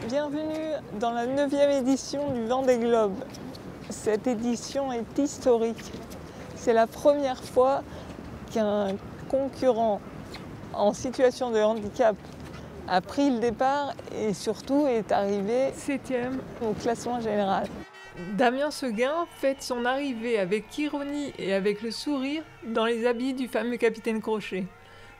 Bienvenue dans la 9e édition du Vendée Globe. Cette édition est historique. C'est la première fois qu'un concurrent en situation de handicap a pris le départ et surtout est arrivé 7e au classement général. Damien Seguin fête son arrivée avec ironie et avec le sourire dans les habits du fameux capitaine Crochet.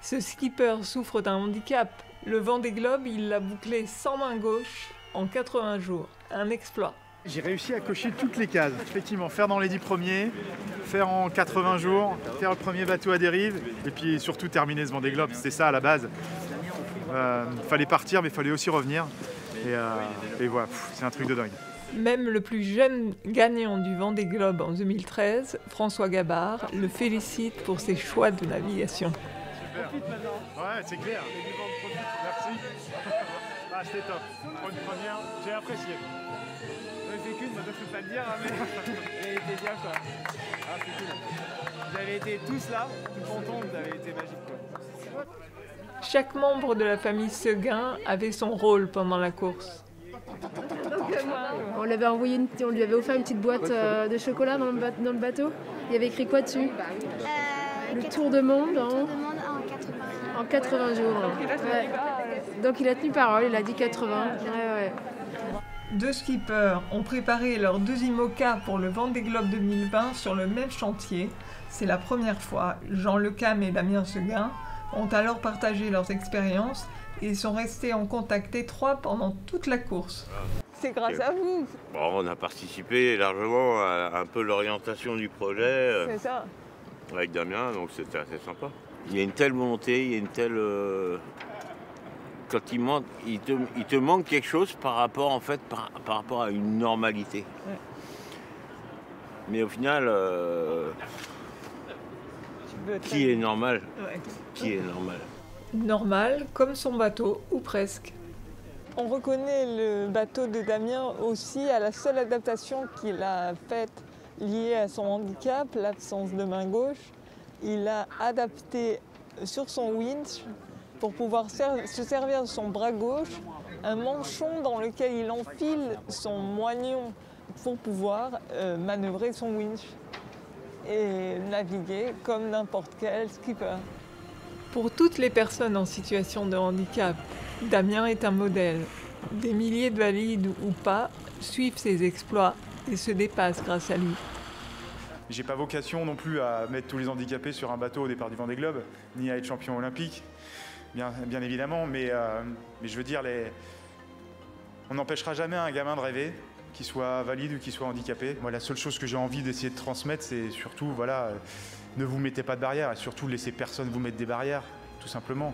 Ce skipper souffre d'un handicap. Le Vendée Globe, il l'a bouclé sans main gauche en 80 jours. Un exploit. J'ai réussi à cocher toutes les cases. Effectivement, faire dans les 10 premiers, faire en 80 jours, faire le premier bateau à dérive et puis surtout terminer ce Vendée Globe. C'était ça à la base. Fallait partir mais il fallait aussi revenir. Et voilà, c'est un truc de dingue. Même le plus jeune gagnant du Vendée Globe en 2013, François Gabard, le félicite pour ses choix de navigation. Ouais, c'est clair. Merci. Ah, c'était top. Pour une première, j'ai apprécié. J'en ai fait qu'une, maintenant je peux pas le dire, hein, mais elle était bien quoi. Ah, c'est cool. Vous avez été tous là, tout contents, vous avez été magique quoi. Chaque membre de la famille Seguin avait son rôle pendant la course. On lui avait offert une petite boîte de chocolat dans le bateau. Il y avait écrit quoi dessus? Le tour de monde en 80 jours. Ouais. Donc il a tenu parole, il a dit 80. Ouais. Deux skippers ont préparé leur deuxième IMOCA pour le Vendée Globe 2020 sur le même chantier. C'est la première fois. Jean Lecam et Damien Seguin ont alors partagé leurs expériences et sont restés en contact étroit pendant toute la course. C'est grâce à vous. Bon, on a participé largement à un peu l'orientation du projet C'est ça. avec Damien, donc c'était assez sympa. Il y a une telle volonté, il y a une telle... Quand il te manque quelque chose par rapport, en fait, par rapport à une normalité. Ouais. Mais au final, qui est normal? Ouais. Qui est normal? Normal, comme son bateau, ou presque. On reconnaît le bateau de Damien aussi à la seule adaptation qu'il a faite liée à son handicap, l'absence de main gauche. Il a adapté sur son winch, pour pouvoir se servir de son bras gauche, un manchon dans lequel il enfile son moignon pour pouvoir manœuvrer son winch et naviguer comme n'importe quel skipper. Pour toutes les personnes en situation de handicap, Damien est un modèle. Des milliers de valides ou pas suivent ses exploits et se dépassent grâce à lui. J'ai pas vocation non plus à mettre tous les handicapés sur un bateau au départ du Vendée Globe, ni à être champion olympique. Bien évidemment, mais je veux dire, on n'empêchera jamais un gamin de rêver, qu'il soit valide ou qu'il soit handicapé. Moi, la seule chose que j'ai envie d'essayer de transmettre, c'est surtout, voilà, ne vous mettez pas de barrières et surtout laissez personne vous mettre des barrières, tout simplement.